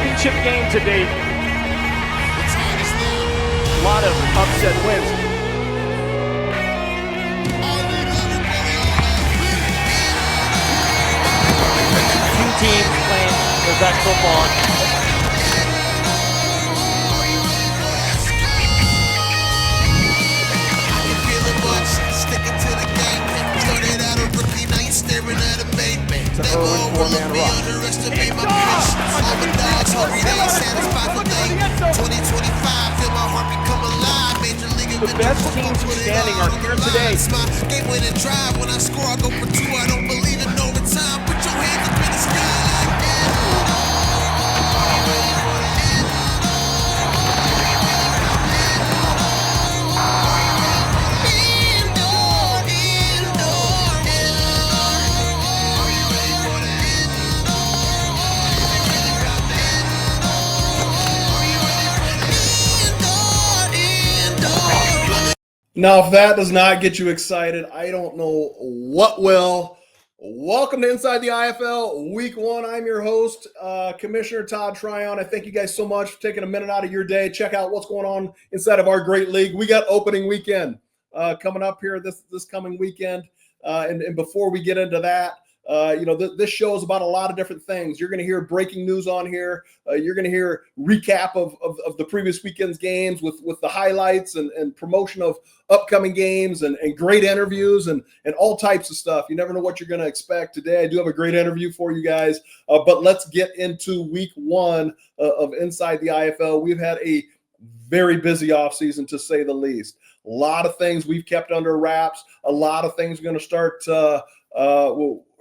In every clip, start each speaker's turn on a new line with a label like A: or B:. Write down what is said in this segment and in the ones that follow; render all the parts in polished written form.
A: championship game to date. A lot of upset wins. Two teams playing their best football.
B: Staring at a mate, never overlook me, underestimate my patience. All the dogs hungry, they ain't satisfied with they 2025, feel my heart become alive. Major League
A: The best teams standing are here today.
B: My game winning drive, when I score I go for two, I don't believe in overtime. Put your hands up in the sky like that.
C: Now, if that does not get you excited, I don't know what will. Welcome to Inside the IFL Week One. I'm your host, Commissioner Todd Tryon. I thank you guys so much for taking a minute out of your day. Check out what's going on inside of our great league. We got opening weekend coming up here this coming weekend. And before we get into that, this show is about a lot of different things. You're going to hear breaking news on here. You're going to hear recap of the previous weekend's games with the highlights and promotion of upcoming games and great interviews and all types of stuff. You never know what you're going to expect. Today, I do have a great interview for you guys, but let's get into week one of Inside the IFL. We've had a very busy offseason, to say the least. A lot of things we've kept under wraps. A lot of things are going to start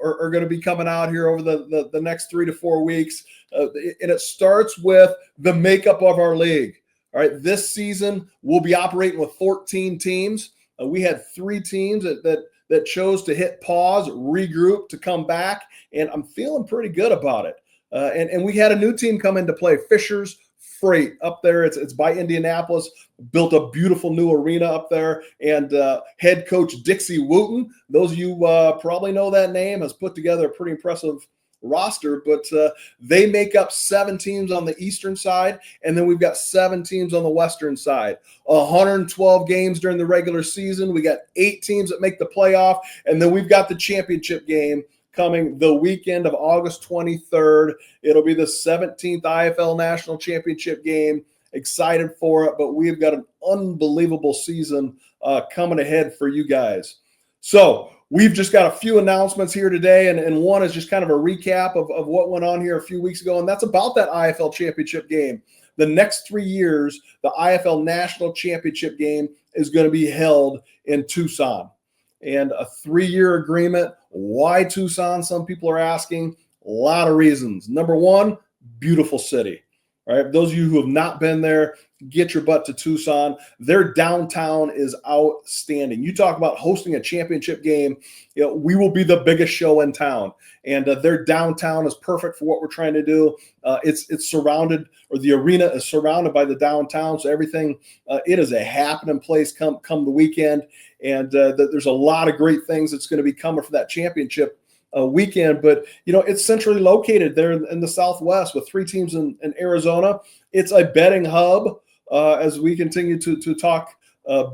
C: are going to be coming out here over the next 3 to 4 weeks. And it starts with the makeup of our league. All right, this season we'll be operating with 14 teams. We had 3 teams that chose to hit pause, regroup, to come back, and I'm feeling pretty good about it. And we had a new team come into play, Fisher's Freight up there. It's by Indianapolis. Built a beautiful new arena up there, and head coach Dixie Wooten, those of you probably know that name, has put together a pretty impressive roster. But they make up 7 teams on the eastern side, and then we've got 7 teams on the western side. 112 games during the regular season. We got 8 teams that make the playoff, and then we've got the championship game coming the weekend of August 23rd. It'll be the 17th IFL National Championship game. Excited for it, but we've got an unbelievable season coming ahead for you guys. So we've just got a few announcements here today, and one is just kind of a recap of what went on here a few weeks ago, and that's about that IFL Championship game. The next 3 years, the IFL National Championship game is going to be held in Tucson. And a 3-year agreement. Why Tucson? Some people are asking. A lot of reasons. Number one, beautiful city. All right, those of you who have not been there, get your butt to Tucson. Their downtown is outstanding. You talk about hosting a championship game, we will be the biggest show in town. And their downtown is perfect for what we're trying to do. It's surrounded, or the arena is surrounded by the downtown, so everything, it is a happening place come the weekend. And there's a lot of great things that's going to be coming for that championship weekend, but it's centrally located there in the Southwest with 3 teams in Arizona. It's a betting hub as we continue to talk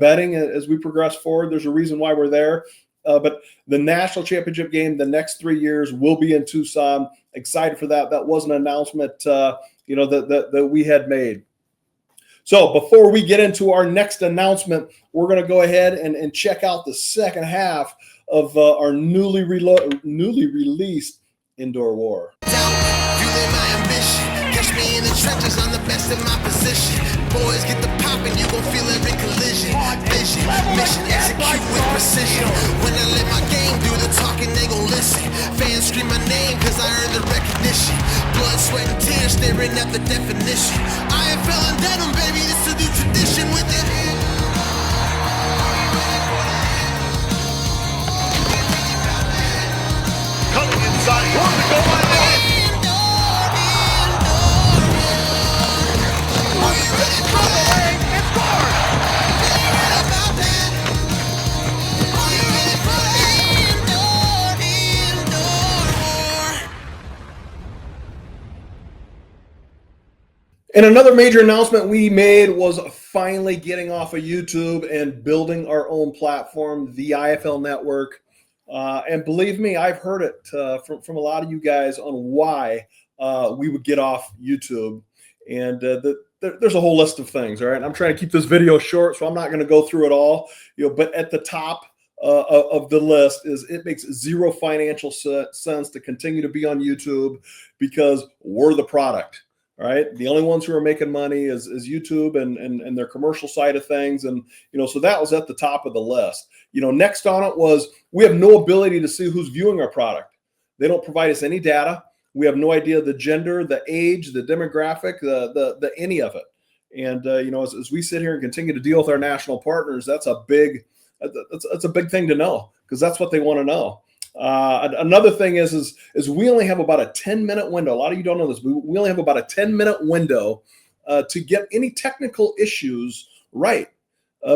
C: betting as we progress forward. There's a reason why we're there, but the national championship game the next 3 years will be in Tucson. Excited for that. That was an announcement that we had made. So before we get into our next announcement, we're going to go ahead and check out the second half of our newly released Indoor War.
B: Fueling my ambition. Catch me in the trenches, I'm the best in my position. Boys get the poppin', you gon' feel every collision. Vision, mission, execute with precision. When I let my game do the talking, they gon' listen. Fans scream my name cause I earned the recognition. Blood, sweat, and tears staring at the definition. IFL and denim, baby, this is a new tradition with it.
D: Coming inside, toward the goal line.
C: And another major announcement we made was finally getting off of YouTube and building our own platform, the IFL Network. And believe me, I've heard it from a lot of you guys on why we would get off YouTube. And there's a whole list of things, all right? I'm trying to keep this video short, so I'm not going to go through it all. But at the top of the list is it makes zero financial sense to continue to be on YouTube because we're the product. All right. The only ones who are making money is YouTube and their commercial side of things. And, so that was at the top of the list. Next on it was we have no ability to see who's viewing our product. They don't provide us any data. We have no idea the gender, the age, the demographic, the any of it. And, as we sit here and continue to deal with our national partners, that's a big thing to know because that's what they want to know. Another thing is we only have about a 10-minute window. A lot of you don't know this. We only have about a 10-minute window to get any technical issues right.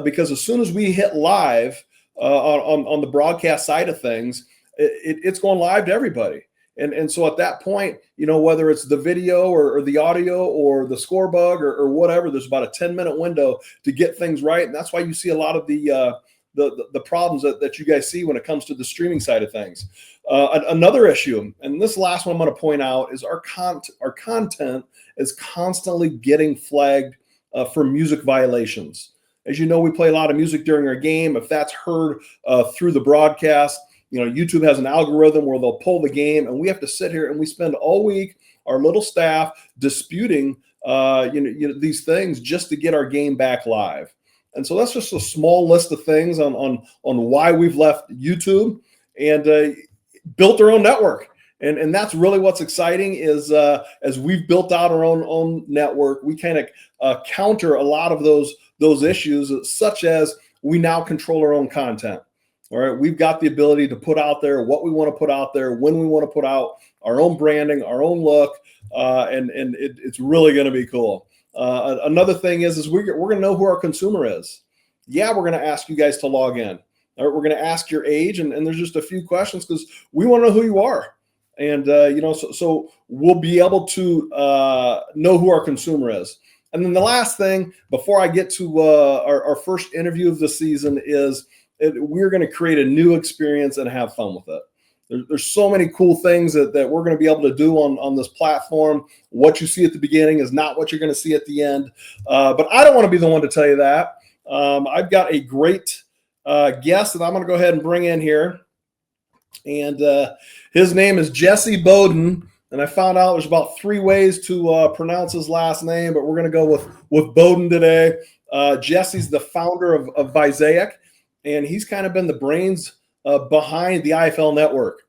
C: Because as soon as we hit live on the broadcast side of things, it's going live to everybody. And so at that point, whether it's the video or the audio or the score bug or whatever, there's about a 10-minute window to get things right. And that's why you see a lot of the problems that you guys see when it comes to the streaming side of things. Another issue, and this last one I'm going to point out, is our content is constantly getting flagged for music violations. As you know, we play a lot of music during our game. If that's heard through the broadcast, YouTube has an algorithm where they'll pull the game, and we have to sit here and we spend all week, our little staff, disputing these things just to get our game back live. And so that's just a small list of things on why we've left YouTube and built our own network. And that's really what's exciting is as we've built out our own network, we kind of counter a lot of those issues, such as we now control our own content. All right, we've got the ability to put out there what we want to put out there, when we want to put out our own branding, our own look, and it's really going to be cool. Another thing is we're going to know who our consumer is. Yeah, we're going to ask you guys to log in. All right, we're going to ask your age, and there's just a few questions because we want to know who you are. And, so we'll be able to know who our consumer is. And then the last thing, before I get to our first interview of the season, is we're going to create a new experience and have fun with it. There's so many cool things that we're going to be able to do on this platform. What you see at the beginning is not what you're going to see at the end. But I don't want to be the one to tell you that. I've got a great guest that I'm going to go ahead and bring in here. And his name is Jesse Bowden. And I found out there's about 3 ways to pronounce his last name, but we're going to go with Bowden today. Jesse's the founder of Visaic, and he's kind of been the brains behind the IFL Network.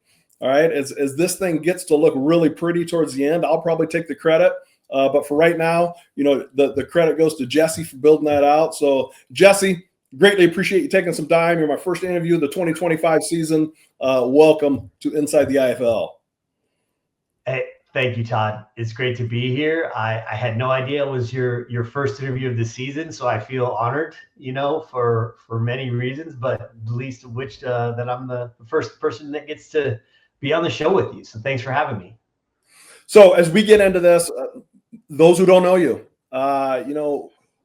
C: All right, as this thing gets to look really pretty towards the end, I'll probably take the credit. But for right now, the credit goes to Jesse for building that out. So, Jesse, greatly appreciate you taking some time. You're my first interview of the 2025 season. Welcome to Inside the IFL.
E: Hey, thank you, Todd. It's great to be here. I had no idea it was your first interview of the season, so I feel honored, for many reasons, but the least of which that I'm the first person that gets to be on the show with you. So thanks for having me.
C: So as we get into this, those who don't know you,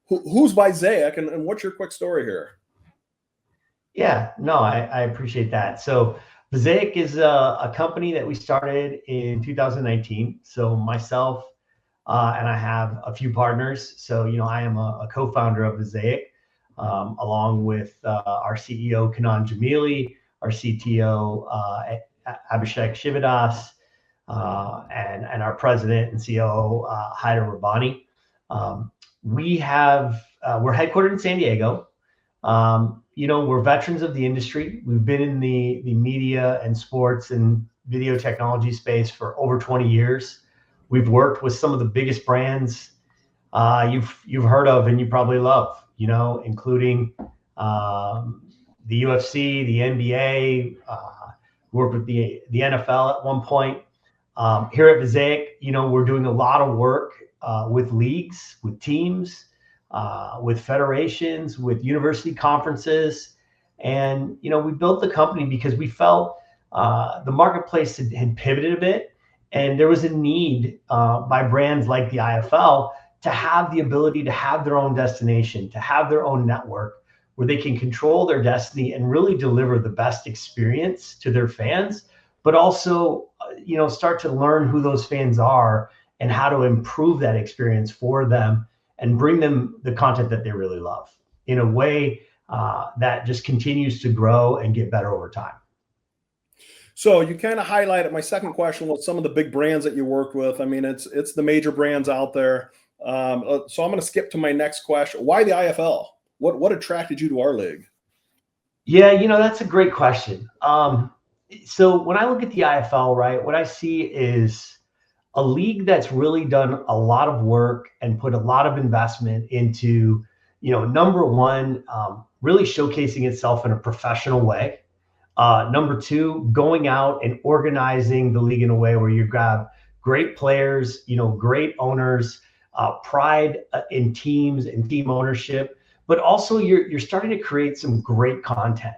C: who's Visaic and what's your quick story here?
E: Yeah, no, I appreciate that. So Visaic is a company that we started in 2019. So myself and I have a few partners. So, I am a co-founder of Visaic, along with our CEO, Kanan Jamili, our CTO, Abhishek Shivadas, and our president and COO, Haider Rabbani. We're headquartered in San Diego. We're veterans of the industry. We've been in the media and sports and video technology space for over 20 years. We've worked with some of the biggest brands you've heard of and you probably love, including the UFC, the NBA, worked with the NFL at one point. Here at Visaic, we're doing a lot of work with leagues, with teams, with federations, with university conferences. And, we built the company because we felt the marketplace had pivoted a bit, and there was a need by brands like the IFL to have the ability to have their own destination, to have their own network where they can control their destiny and really deliver the best experience to their fans, but also, start to learn who those fans are and how to improve that experience for them and bring them the content that they really love in a way that just continues to grow and get better over time.
C: So you kind of highlighted my second question was some of the big brands that you work with. I mean, it's the major brands out there. So I'm going to skip to my next question. Why the IFL? What attracted you to our league?
E: Yeah, that's a great question. So when I look at the IFL, right, what I see is a league that's really done a lot of work and put a lot of investment into, number one, really showcasing itself in a professional way. Number two, going out and organizing the league in a way where you've got great players, great owners, pride in teams and team ownership, but also you're starting to create some great content.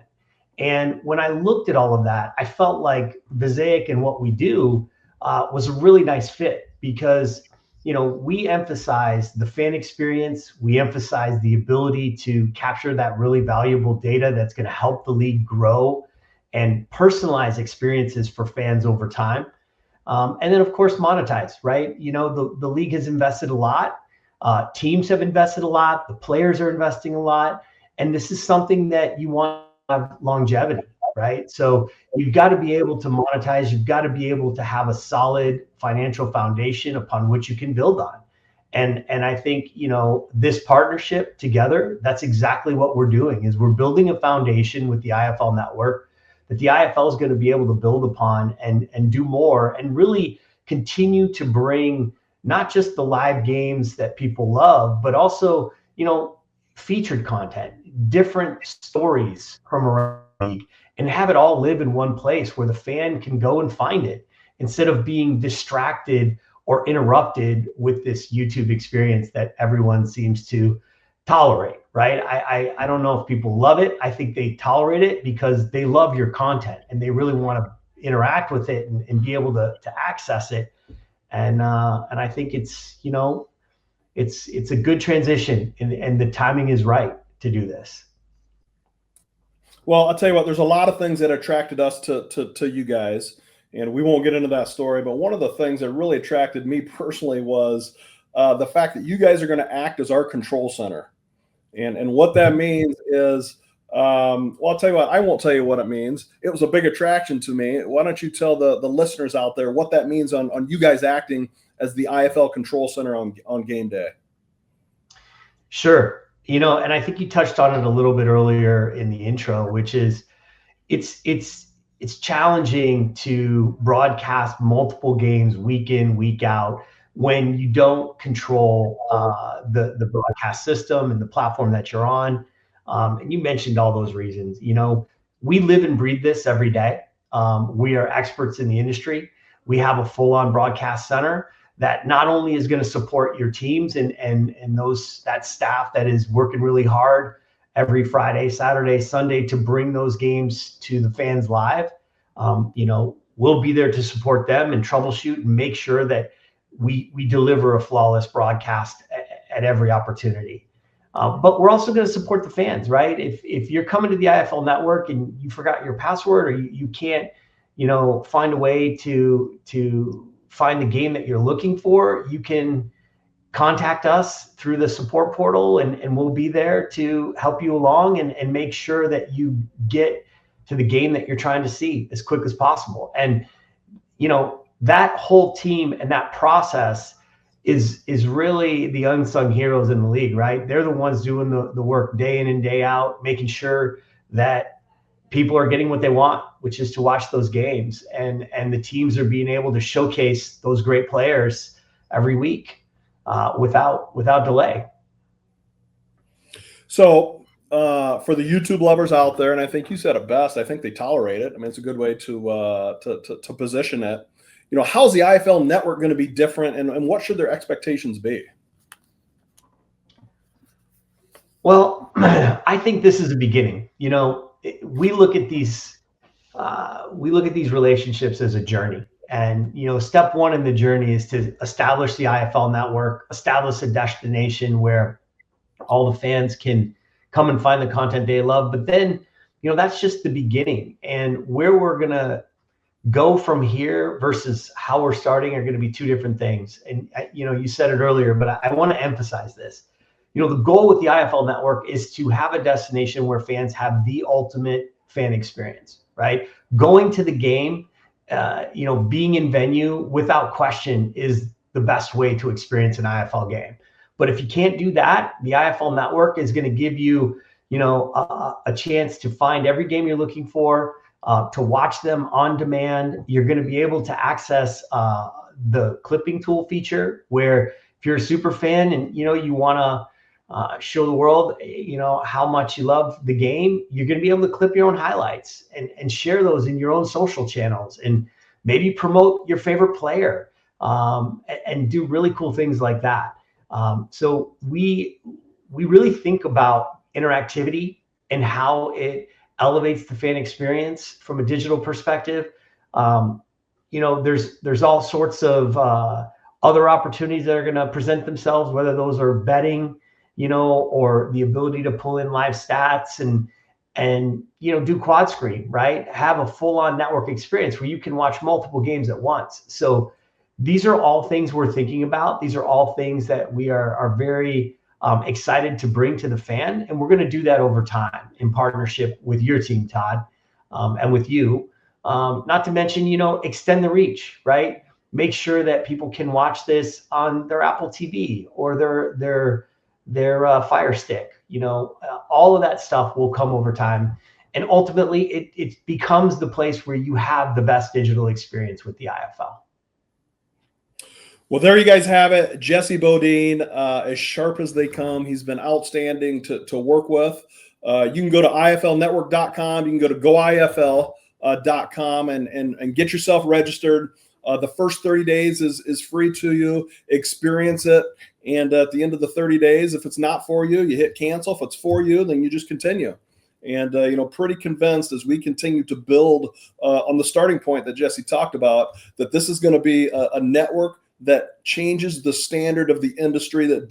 E: And when I looked at all of that, I felt like Visaic and what we do was a really nice fit because, we emphasize the fan experience. We emphasize the ability to capture that really valuable data that's going to help the league grow and personalize experiences for fans over time. And then, of course, monetize, right? The league has invested a lot. Teams have invested a lot. The players are investing a lot. And this is something that you want to have longevity, right? So you've got to be able to monetize. You've got to be able to have a solid financial foundation upon which you can build on. And I think, this partnership together, that's exactly what we're doing is we're building a foundation with the IFL network that the IFL is going to be able to build upon and do more and really continue to bring not just the live games that people love, but also, featured content, different stories from around the league, and have it all live in one place where the fan can go and find it instead of being distracted or interrupted with this YouTube experience that everyone seems to tolerate, right? I don't know if people love it. I think they tolerate it because they love your content and they really want to interact with it and be able to access it. And I think it's a good transition and the timing is right to do this.
C: Well, I'll tell you what, there's a lot of things that attracted us to you guys, and we won't get into that story. But one of the things that really attracted me personally was the fact that you guys are going to act as our control center. And what that means is, well, I'll tell you what, I won't tell you what it means. It was a big attraction to me. Why don't you tell the listeners out there what that means on you guys acting as the IFL control center on game day?
E: Sure. And I think you touched on it a little bit earlier in the intro, which is it's challenging to broadcast multiple games week in, week out when you don't control the broadcast system and the platform that you're on. And you mentioned all those reasons. We live and breathe this every day. We are experts in the industry. We have a full-on broadcast center that not only is going to support your teams and that staff that is working really hard every Friday, Saturday, Sunday to bring those games to the fans live. We'll be there to support them and troubleshoot and make sure that we deliver a flawless broadcast at every opportunity. But we're also going to support the fans, right? If you're coming to the IFL network and you forgot your password or you can't, find a way to find the game that you're looking for, you can contact us through the support portal and we'll be there to help you along and make sure that you get to the game that you're trying to see as quick as possible. And, that whole team and that process is really the unsung heroes in the league, right? They're the ones doing the work day in and day out, making sure that people are getting what they want, which is to watch those games, and the teams are being able to showcase those great players every week without delay.
C: So for the YouTube lovers out there, and I think you said it best, I think they tolerate it. I mean, it's a good way to position it. How's the IFL network going to be different, and what should their expectations be?
E: Well, I think this is the beginning. We look at these relationships as a journey, And, step one in the journey is to establish the IFL network, establish a destination where all the fans can come and find the content they love. But then, that's just the beginning. And where we're going to go from here versus how we're starting are going to be two different things. And, you said it earlier, but I want to emphasize this. The goal with the IFL network is to have a destination where fans have the ultimate fan experience, right? Going to the game, being in venue without question is the best way to experience an IFL game. But if you can't do that, the IFL network is going to give you, a chance to find every game you're looking for, to watch them on demand. You're going to be able to access the clipping tool feature, where if you're a super fan and, you want to show the world, how much you love the game, you're going to be able to clip your own highlights and share those in your own social channels, and maybe promote your favorite player, and do really cool things like that. So we really think about interactivity and how it elevates the fan experience from a digital perspective. There's all sorts of other opportunities that are going to present themselves, whether those are betting, or the ability to pull in live stats and do quad screen, right? Have a full-on network experience where you can watch multiple games at once. So these are all things we're thinking about. These are all things that we are very excited to bring to the fan. And we're going to do that over time in partnership with your team, Todd, and with you. Not to mention, extend the reach, right? Make sure that people can watch this on their Apple TV or their Fire Stick. All of that stuff will come over time. And ultimately, it becomes the place where you have the best digital experience with the IFL.
C: Well, there you guys have it. Jesse Bodine, as sharp as they come. He's been outstanding to work with. You can go to iflnetwork.com. You can go to goifl.com and get yourself registered. The first 30 days is free to you. Experience it. And at the end of the 30 days, if it's not for you, you hit cancel. If it's for you, then you just continue. And, pretty convinced as we continue to build on the starting point that Jesse talked about, that this is going to be a network that changes the standard of the industry that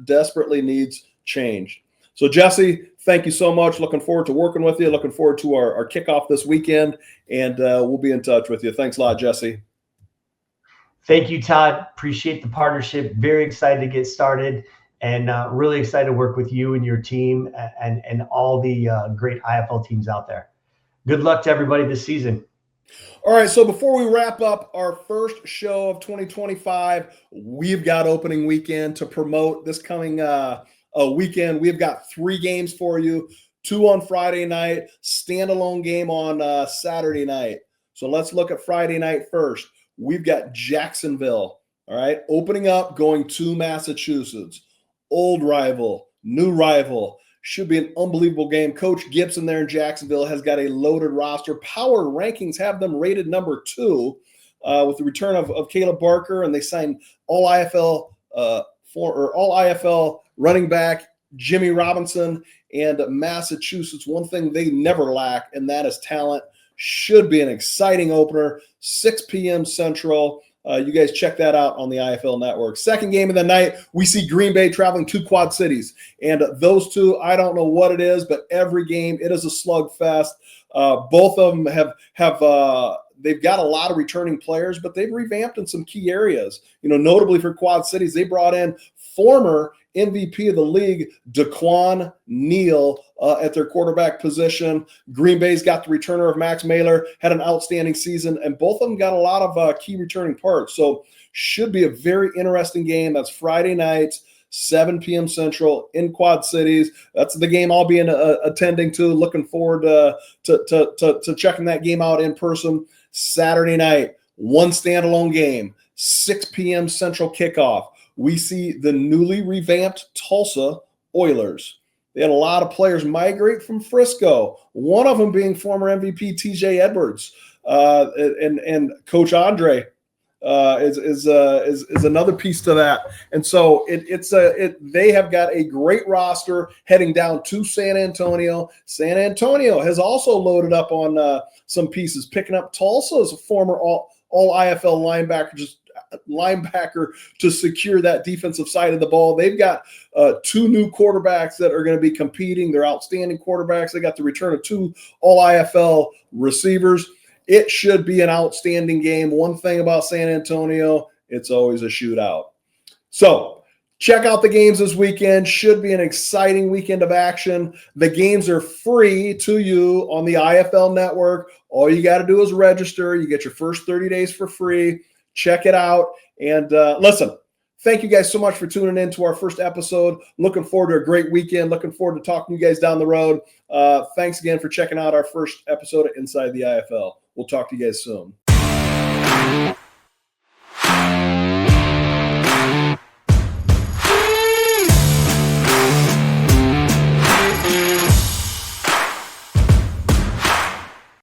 C: desperately needs change. So, Jesse, thank you so much. Looking forward to working with you. Looking forward to our kickoff this weekend, and we'll be in touch with you. Thanks a lot, Jesse.
E: Thank you, Todd. Appreciate the partnership. Very excited to get started, and really excited to work with you and your team and all the great IFL teams out there. Good luck to everybody this season.
C: All right, so before we wrap up our first show of 2025, we've got opening weekend to promote this coming weekend. We've got 3 games for you, 2 on Friday night, standalone game on Saturday night. So let's look at Friday night first. We've got Jacksonville, all right, opening up, going to Massachusetts. Old rival, new rival. Should be an unbelievable game. Coach Gibson there in Jacksonville has got a loaded roster. Power rankings have them rated number 2 with the return of Caleb Barker, and they signed all IFL running back Jimmy Robinson. And Massachusetts, one thing they never lack, and that is talent. Should be an exciting opener. 6 p.m. Central. You guys check that out on the IFL Network. Second game of the night, we see Green Bay traveling to Quad Cities. And those two, I don't know what it is, but every game, it is a slugfest. Both of them they've got a lot of returning players, but they've revamped in some key areas. Notably for Quad Cities, they brought in former MVP of the league, Daquan Neal, at their quarterback position. Green Bay's got the returner of Max Mailer, had an outstanding season, and both of them got a lot of key returning parts. So should be a very interesting game. That's Friday night, 7 p.m. Central in Quad Cities. That's the game I'll be attending to. Looking forward to checking that game out in person. Saturday night, one standalone game, 6 p.m. Central kickoff. We see the newly revamped Tulsa Oilers. They had a lot of players migrate from Frisco, one of them being former MVP TJ Edwards. And Coach Andre is another piece to that. And so they have got a great roster heading down to San Antonio. San Antonio has also loaded up on some pieces, picking up Tulsa's former all IFL linebacker to secure that defensive side of the ball. They've got 2 new quarterbacks that are going to be competing. They're outstanding quarterbacks. They got the return of 2 all IFL receivers. It should be an outstanding game. One thing about San Antonio, it's always a shootout. So check out the games this weekend. Should be an exciting weekend of action. The games are free to you on the IFL network. All you got to do is register. You get your first 30 days for free. Check it out. And listen, thank you guys so much for tuning in to our first episode. Looking forward to a great weekend. Looking forward to talking to you guys down the road. Thanks again for checking out our first episode of Inside the IFL. We'll talk to you guys soon.